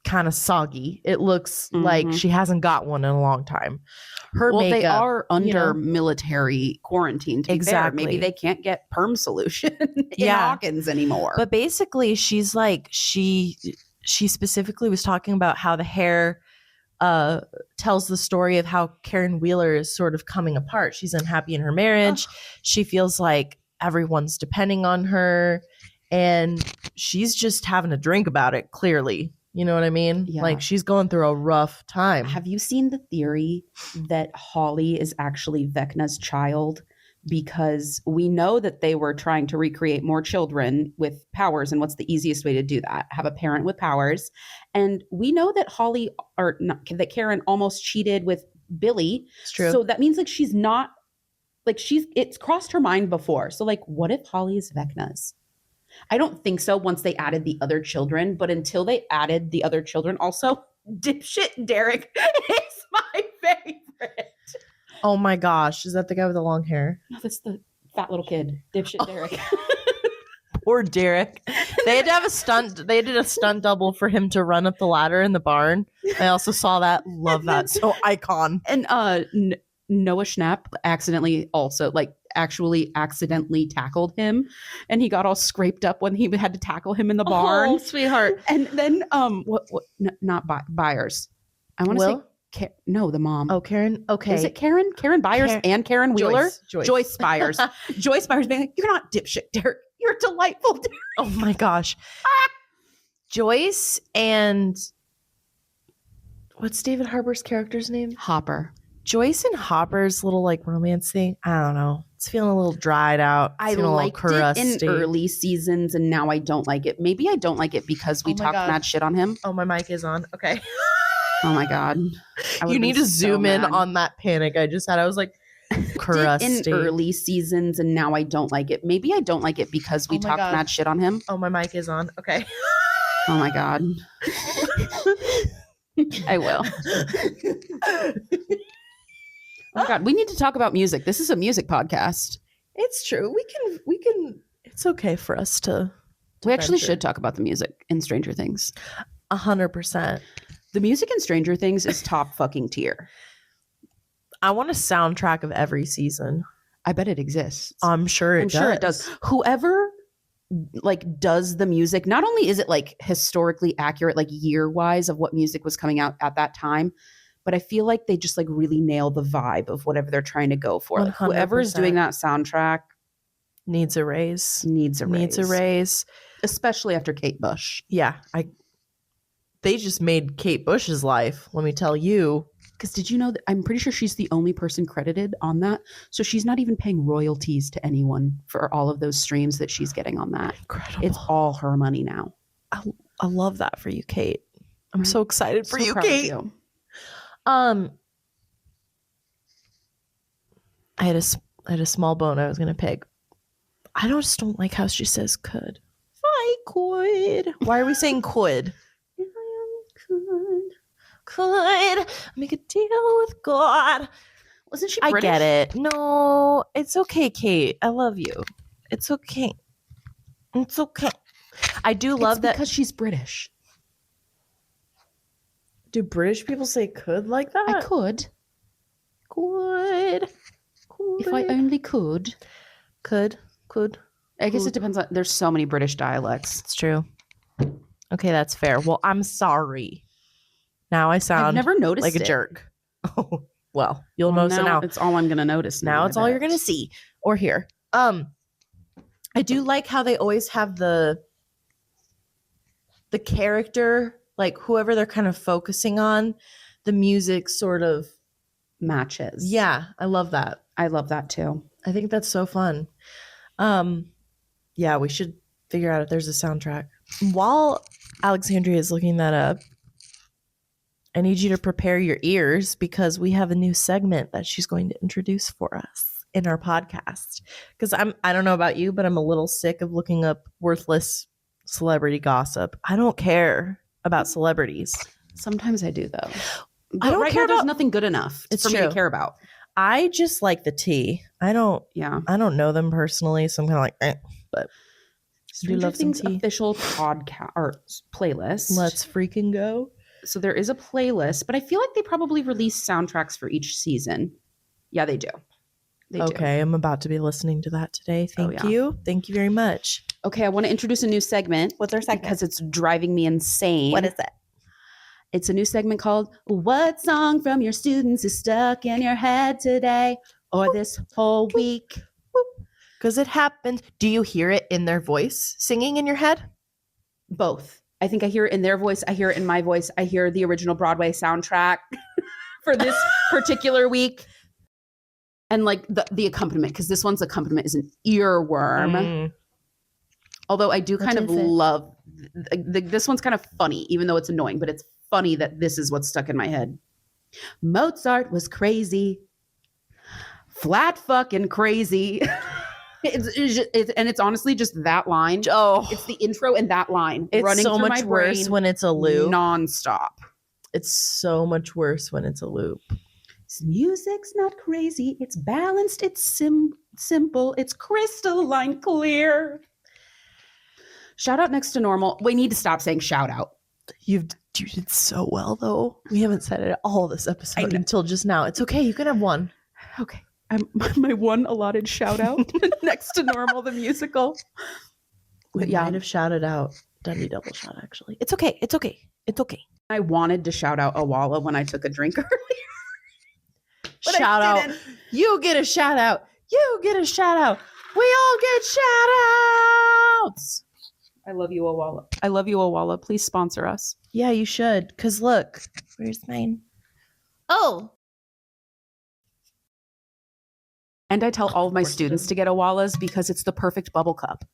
kind of soggy. It looks like she hasn't got one in a long time. Her makeup, they are under military quarantine. To be fair. Maybe they can't get perm solution in Hawkins anymore. But basically, she's like she specifically was talking about how the hair tells the story of how Karen Wheeler is sort of coming apart. She's unhappy in her marriage. She feels like everyone's depending on her, and she's just having a drink about it. Clearly. You know what I mean? Yeah. Like she's going through a rough time. Have you seen the theory that Holly is actually Vecna's child? Because we know that they were trying to recreate more children with powers. And what's the easiest way to do that? Have a parent with powers. And we know that that Karen almost cheated with Billy. It's true. So that means like she's not, like it's crossed her mind before. So like, what if Holly is Vecna's? I don't think so once they added the other children, but until they added the other children, also, dipshit Derek is my favorite. Oh my gosh. Is that the guy with the long hair? No, that's the fat little kid. Dipshit Derek. Poor Derek. They had to have a stunt. They did a stunt double for him to run up the ladder in the barn. I also saw that. Love that. So icon. And Noah Schnapp actually accidentally tackled him, and he got all scraped up when he had to tackle him in the barn. Oh, sweetheart. And then not Byers. I want to say no, the mom. Oh, Karen. Okay. Is it Karen? Karen Byers and Karen Wheeler? Joyce Byers. Joyce Byers being like, "You're not dipshit, Derek. You're delightful, Derek." Oh my gosh. Joyce and what's David Harbour's character's name? Hopper. Joyce and Hopper's little like romance thing. I don't know. It's feeling a little dried out. I liked it in early seasons, and now I don't like it. Maybe I don't like it because we talked mad shit on him. Oh, my mic is on. Okay. Oh my God. You need to zoom in on that panic I just had. I was like, crusty. In early seasons, and now I don't like it. Maybe I don't like it because we talked mad shit on him. Oh, my mic is on. Okay. Oh my God. I will. Oh my God, we need to talk about music. This is a music podcast. It's true. We can. It's okay for us to we actually should talk about the music in Stranger Things. 100%. The music in Stranger Things is top fucking tier. I want a soundtrack of every season. I bet it exists. I'm sure it does. Whoever like does the music, not only is it like historically accurate, like year wise of what music was coming out at that time, but I feel like they just like really nail the vibe of whatever they're trying to go for. Like, whoever is doing that soundtrack needs a raise. Needs a raise. Especially after Kate Bush. Yeah. They just made Kate Bush's life, let me tell you. Because did you know that I'm pretty sure she's the only person credited on that. So she's not even paying royalties to anyone for all of those streams that she's getting on that. Incredible. It's all her money now. I love that for you, Kate. I'm so excited for you, Kate. I had a small bone I was gonna pick. I just don't like how she says could. If I could. Why are we saying could? If I could make a deal with God. Wasn't she British? I get it. No, it's okay, Kate. I love you. It's okay. It's okay. I do love that because she's British. Do British people say could like that? I could. Could. If I only could. Could. I guess it depends on, there's so many British dialects. It's true. Okay, that's fair. Well, I'm sorry. Now I sound I've never noticed like a jerk. Oh, well, you'll notice it now. It's all I'm going to notice now. Now it's all you're going to see or hear. I do like how they always have the character, like whoever they're kind of focusing on, the music sort of matches. Yeah, I love that. I love that too. I think that's so fun. Yeah, we should figure out if there's a soundtrack. While Alexandria is looking that up, I need you to prepare your ears because we have a new segment that she's going to introduce for us in our podcast. Because I don't know about you, but I'm a little sick of looking up worthless celebrity gossip. I don't care about celebrities. Sometimes I do though. But I don't care there's about nothing good enough for me to care about. I just like the tea. I don't know them personally, so I'm kind of like, but do love Things official podcast or playlist. Let's freaking go. So there is a playlist, but I feel like they probably release soundtracks for each season. Yeah, they do. Okay, I'm about to be listening to that today. Thank you. Thank you very much. Okay, I want to introduce a new segment. What's our segment? Because it's driving me insane. What is it? It's a new segment called What Song from Your Students is Stuck in Your Head Today or This Whole Week? Because it happens. Do you hear it in their voice singing in your head? Both. I think I hear it in their voice. I hear it in my voice. I hear the original Broadway soundtrack for this particular week. And like the accompaniment, because this one's accompaniment is an earworm. Although I do kind of love, this one's kind of funny, even though it's annoying, but it's funny that this is what's stuck in my head. Mozart was crazy. Flat fucking crazy. It's honestly just that line. Oh, it's the intro and that line. It's running so through much my worse brain when it's a loop. Nonstop. It's so much worse when it's a loop. Music's not crazy. It's balanced. It's simple. It's crystalline clear. Shout out next to normal. We need to stop saying shout out. You did so well, though. We haven't said it all this episode until just now. It's okay. You can have one. Okay. My one allotted shout out next to normal, the musical. We might have shouted out Dundee Double Shot, actually. It's okay. It's okay. It's okay. I wanted to shout out Awala when I took a drink earlier. Shout out. You get a shout out. You get a shout out. We all get shout outs. I love you, Awala. I love you, Awala. Please sponsor us. Yeah, you should. Because look, where's mine? Oh. And I tell all of my students to get Awalas because it's the perfect bubble cup.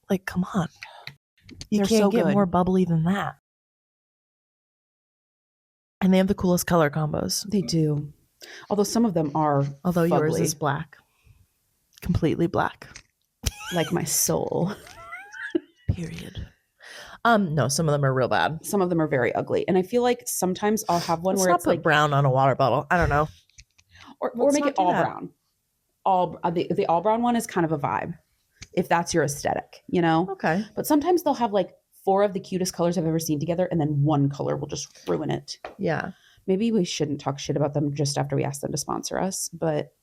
Like, come on. You They're can't so get good. more bubbly than that. And they have the coolest color combos. They do. Although some of them are Although fugly. yours is black. Completely black. Like my soul. Period. No, some of them are real bad. Some of them are very ugly. And I feel like sometimes I'll have one where it's like brown on a water bottle. I don't know. Or make it all brown. The all brown one is kind of a vibe. If that's your aesthetic, you know? Okay. But sometimes they'll have like 4 of the cutest colors I've ever seen together, and then one color will just ruin it. Yeah. Maybe we shouldn't talk shit about them just after we ask them to sponsor us, but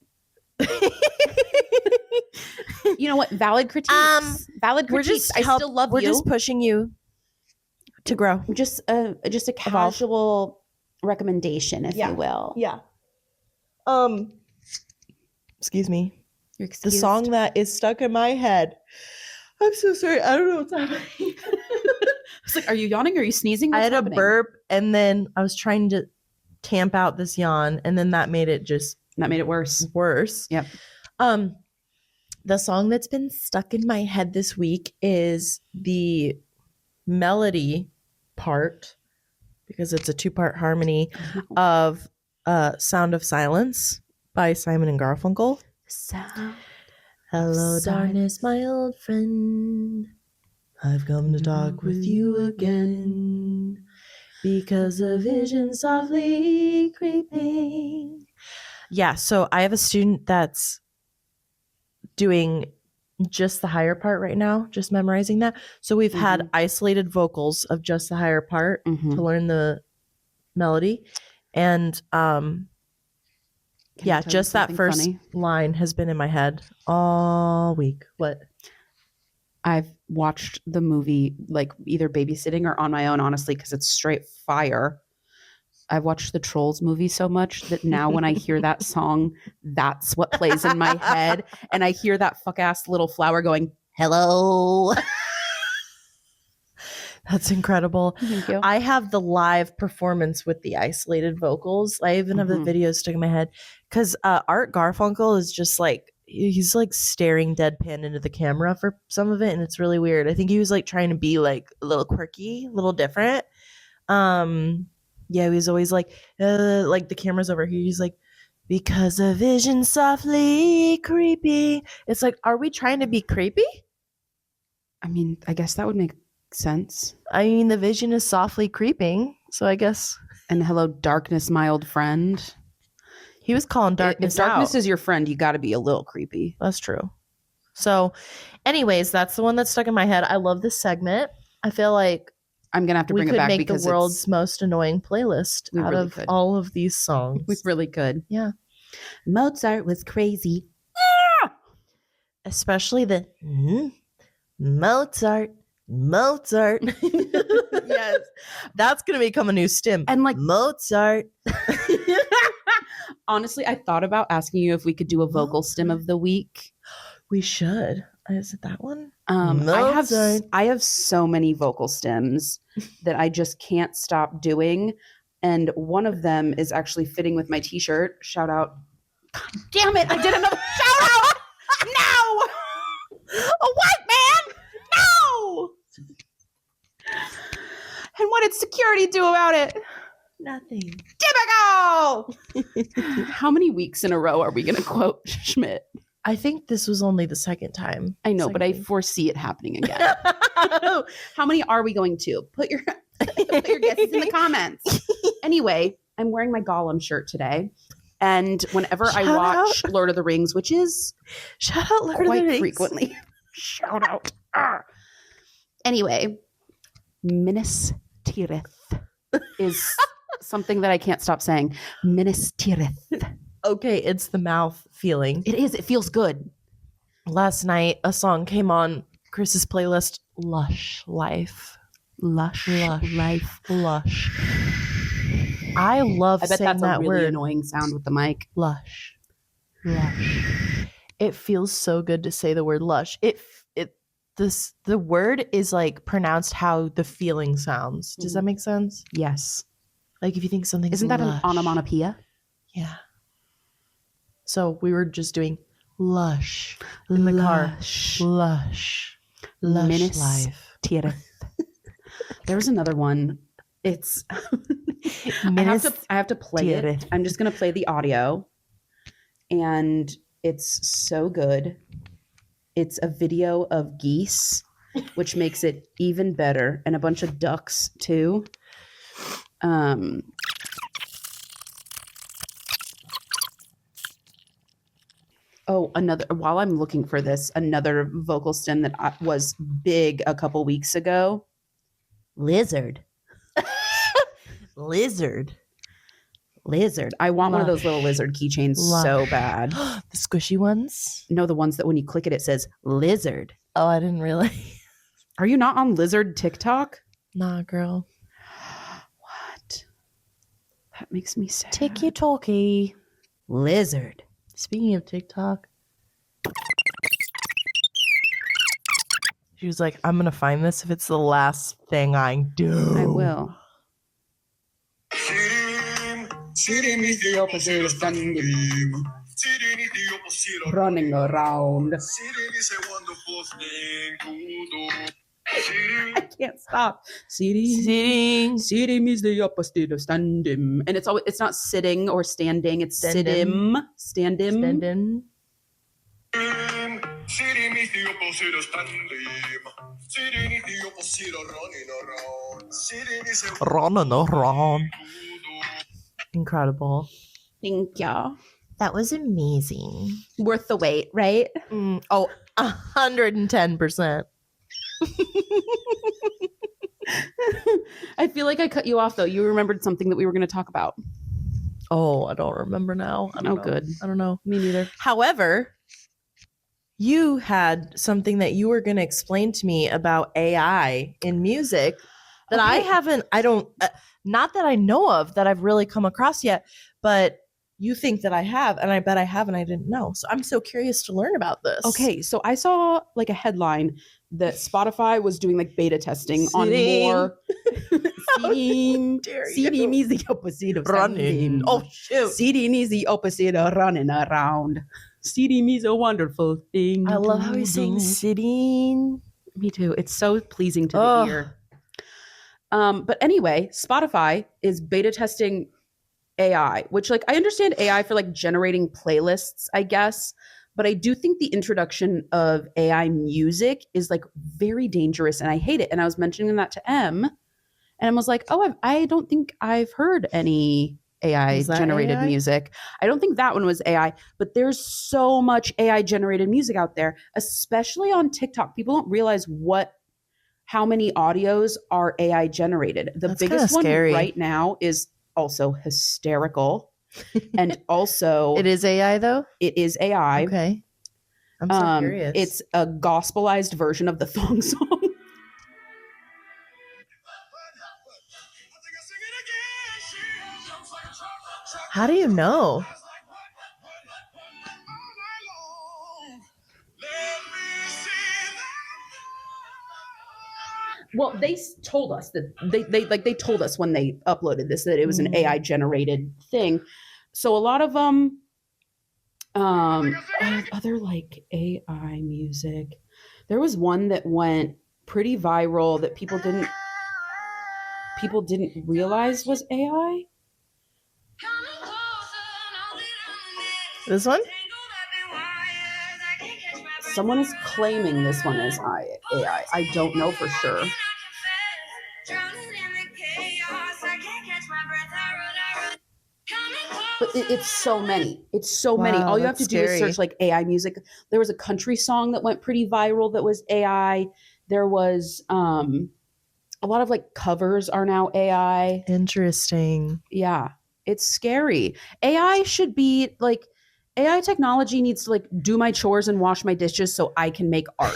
you know what? Valid critiques. Valid critiques. I still love you. We're just pushing you to grow. Just a casual recommendation, if you will. Yeah. Excuse me. You're excused. The song that is stuck in my head. I'm so sorry. I don't know what's happening. It's like, are you yawning? Or are you sneezing? What's I had happening? a burp, and then I was trying to tamp out this yawn, and then that made it worse. Worse. Yep. The song that's been stuck in my head this week is the melody part, because it's a 2-part harmony of Sound of Silence by Simon and Garfunkel. Hello, darkness, my old friend. I've come to talk with you again because a vision softly creeping. Yeah, so I have a student that's doing just the higher part right now, just memorizing that. So we've had isolated vocals of just the higher part to learn the melody. And yeah, just that first line has been in my head all week. What? I've watched the movie like either babysitting or on my own, honestly, because it's straight fire. I've watched the Trolls movie so much that now when I hear that song, that's what plays in my head. And I hear that fuck ass little flower going, hello. That's incredible. Thank you. I have the live performance with the isolated vocals. I even have the videos stuck in my head because Art Garfunkel is just like, he's like staring deadpan into the camera for some of it, and it's really weird. I think he was like trying to be like a little quirky, a little different. Yeah, he was always like the camera's over here. He's like, because a vision softly creepy. It's like, are we trying to be creepy? I mean, I guess that would make sense. I mean, the vision is softly creeping, so I guess. And hello, darkness, my old friend. He was calling darkness out. If darkness out. is your friend, you got to be a little creepy. That's true. So, anyways, that's the one that stuck in my head. I love this segment. I feel like I'm gonna have to bring it back because we could make the world's most annoying playlist out of all of these songs. We really could. Yeah. Mozart was crazy. Especially the Mozart. Yes. That's going to become a new stim. And like Mozart. Honestly, I thought about asking you if we could do a vocal stim of the week. We should. Is it that one? I have so many vocal stems that I just can't stop doing. And one of them is actually fitting with my t-shirt. Shout out. God damn it. I did another shout out. No. A white man. No. And what did security do about it? Nothing. Typical. How many weeks in a row are we going to quote Schmidt? I think this was only the second time. I know, but I foresee it happening again. How many are we going to? Put your guesses in the comments. Anyway, I'm wearing my Gollum shirt today. And whenever I watch Lord of the Rings, which is shout out Lord of the Rings frequently. Shout out. Anyway, Minas Tirith is something that I can't stop saying. Minas Tirith. Okay, it's the mouth feeling. It is. It feels good. Last night, a song came on Chris's playlist, Lush Life. Lush Life. Lush. I love saying that word. I bet that's a really annoying sound with the mic. Lush. It feels so good to say the word lush. The word is like pronounced how the feeling sounds. Does that make sense? Yes. Like if you think something's Isn't that lush. An onomatopoeia? Yeah. So we were just doing lush in the car. Lush Minas life. Tirith. There's another one. It's I have to play it. I'm just gonna play the audio, and it's so good. It's a video of geese, which makes it even better, and a bunch of ducks too. While I'm looking for this, another vocal stem that was big a couple weeks ago. Lizard. Lizard. I want one of those little lizard keychains so bad. The squishy ones? No, the ones that when you click it, it says lizard. Oh, I didn't realize. Are you not on lizard TikTok? Nah, girl. What? That makes me sad. Tiki-talkie. Lizard. Speaking of TikTok, she was like, I'm going to find this if it's the last thing I do. I will. Sitting is the opposite of standing. Sitting is the opposite of running around. Sitting is a wonderful thing to do. I can't stop. Sitting is the opposite of standing. And it's not sitting or standing, it's sitting. Standing. Sitting is the opposite of standing. Sitting is the opposite of running around. Sitting is a running around. Incredible. Thank you. That was amazing. Worth the wait, right? 110%. I feel like I cut you off though. You remembered something that we were going to talk about. Oh, I don't remember now. Good. I don't know. Me neither. However, you had something that you were going to explain to me about AI in music that not that I know of that I've really come across yet, but you think that I have, and I bet I have, and I didn't know. So I'm so curious to learn about this. Okay, so I saw like a headline that Spotify was doing like beta testing on more. Seating is the opposite of running. Oh shoot! Seating is the opposite of running around. Sitting is a wonderful thing. I love how he sings sitting. Me too. It's so pleasing to the ear. But anyway, Spotify is beta testing AI, which like I understand AI for like generating playlists, I guess. But I do think the introduction of AI music is like very dangerous and I hate it. And I was mentioning that to M and I was like, oh, I don't think I've heard any AI generated music. I don't think that one was AI, but there's so much AI generated music out there, especially on TikTok. People don't realize how many audios are AI generated. The biggest one right now is also hysterical. And also it is AI though? It is AI. Okay. I'm so curious. It's a gospelized version of the thong song. How do you know? Well, they told us that they told us when they uploaded this that it was an AI generated thing. So a lot of other like AI music. There was one that went pretty viral that people didn't realize was AI. This one? Someone is claiming this one is AI. I don't know for sure. But it's so many. It's so many. All you have to do is search like AI music. There was a country song that went pretty viral that was AI. There was a lot of like covers are now AI. Interesting. Yeah. It's scary. AI should be like AI technology needs to like do my chores and wash my dishes so I can make art.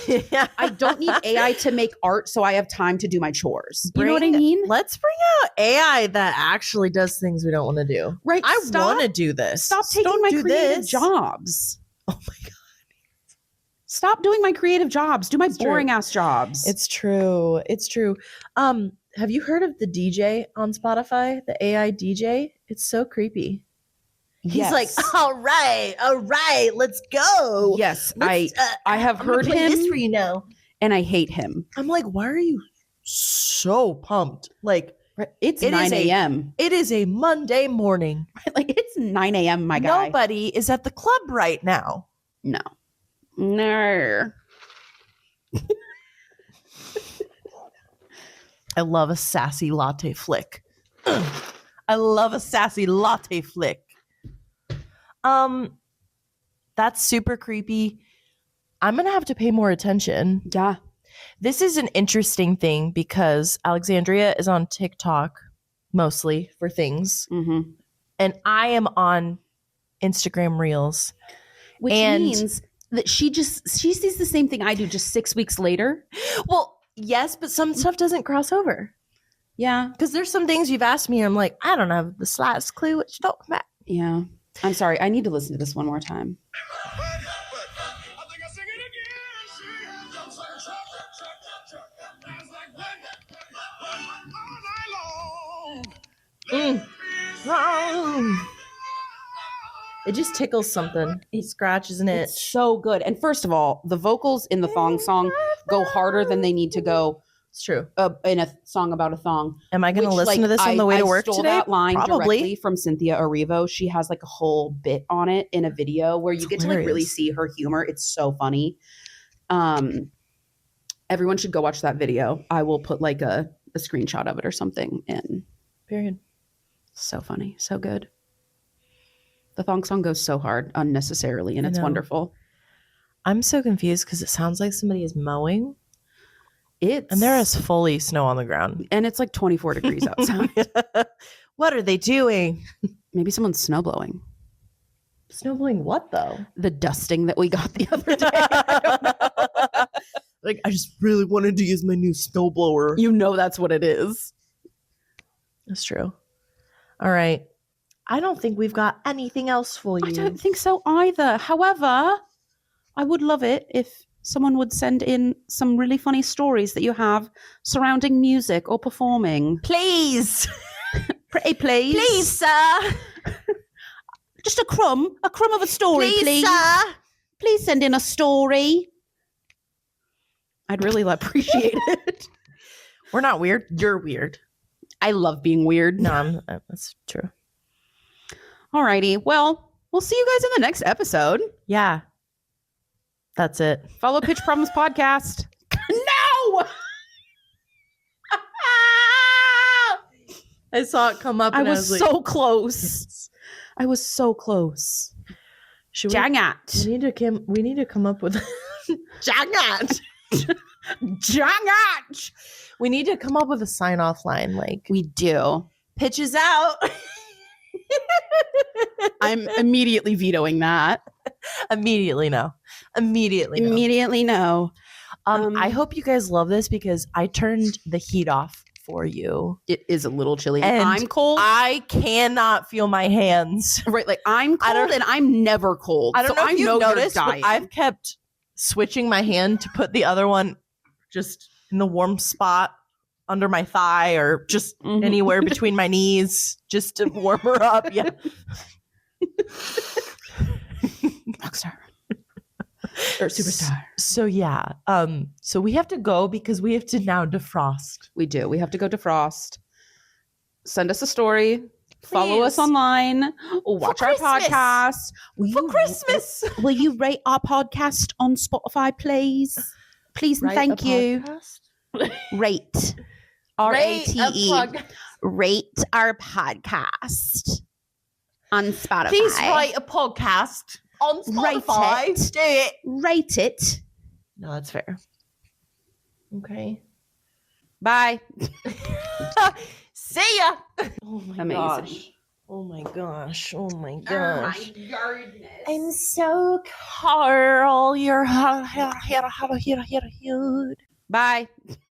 I don't need AI to make art so I have time to do my chores. You know what I mean? Let's bring out AI that actually does things we don't want to do. Right. I want to do this. Stop taking my creative jobs. Oh my God. Stop doing my creative jobs. Do my boring ass jobs. It's true. It's true. Have you heard of the DJ on Spotify? The AI DJ? It's so creepy. He's like, all right, let's go. Yes, I have heard him. This for you now. And I hate him. I'm like, why are you so pumped? Like, it's 9 a.m. It is a Monday morning. Like, it's 9 a.m., my guy. Nobody is at the club right now. No. I love a sassy latte flick. I love a sassy latte flick. That's super creepy. I'm going to have to pay more attention. Yeah. This is an interesting thing because Alexandria is on TikTok mostly for things. Mm-hmm. And I am on Instagram Reels. Which means that she sees the same thing I do just 6 weeks later. Well, yes, but some stuff doesn't cross over. Yeah. Because there's some things you've asked me and I'm like, I don't have the slightest clue what you're talking about. Yeah. I'm sorry. I need to listen to this one more time. It just tickles something. He scratches in it. It's so good. And first of all, the vocals in the thong song go harder than they need to go. It's true. In a song about a thong. Am I going to listen to this on the way to work today? I stole that line directly from Cynthia Erivo. She has like a whole bit on it in a video where you get to like really see her humor. It's so funny. Everyone should go watch that video. I will put like a screenshot of it or something in. Period. So funny. So good. The thong song goes so hard unnecessarily and it's wonderful. I'm so confused because it sounds like somebody is mowing. And there is fully snow on the ground. And it's like 24 degrees outside. What are they doing? Maybe someone's snow blowing. Snow blowing what though? The dusting that we got the other day. I don't know. Like, I just really wanted to use my new snow blower. You know that's what it is. That's true. All right. I don't think we've got anything else for you. I don't think so either. However, I would love it if someone would send in some really funny stories that you have surrounding music or performing. Please. Please. Please, sir. Just a crumb of a story, please. sir. Please send in a story. I'd really appreciate it. We're not weird. You're weird. I love being weird. No, that's true. Alrighty. Well, we'll see you guys in the next episode. Yeah. That's it. Follow Pitch Problems Podcast. No! I saw it come up. I And was like, so close. I was so close. Should Dang it. we need to come up with Dang it. Dang it. We need to come up with a sign off line like We do. pitches out. I'm immediately vetoing that. Immediately no. Immediately no. I hope you guys love this because I turned the heat off for you. It is a little chilly. And I'm cold. I cannot feel my hands. Right, like I'm cold and I'm never cold. I don't know if you've noticed, but dying. I've kept switching my hand to put the other one just in the warm spot under my thigh or just anywhere between my knees just to warm her up. Yeah. Rockstar. Or superstar. So yeah. So we have to go because we have to now defrost. We do. We have to go defrost. Send us a story. Follow us Please. online. Watch our Christmas. podcast. For Christmas. Will you rate our podcast on Spotify, please? Please and thank you. Rate. R-A-T-E. Rate our podcast on Spotify. Please write a podcast on Spotify. Rate it. Do it. Rate it. No, that's fair. Okay. Bye. See ya. Oh my Amazing. gosh. Oh my gosh. Oh my gosh. goodness. I'm so Carl. You're Bye.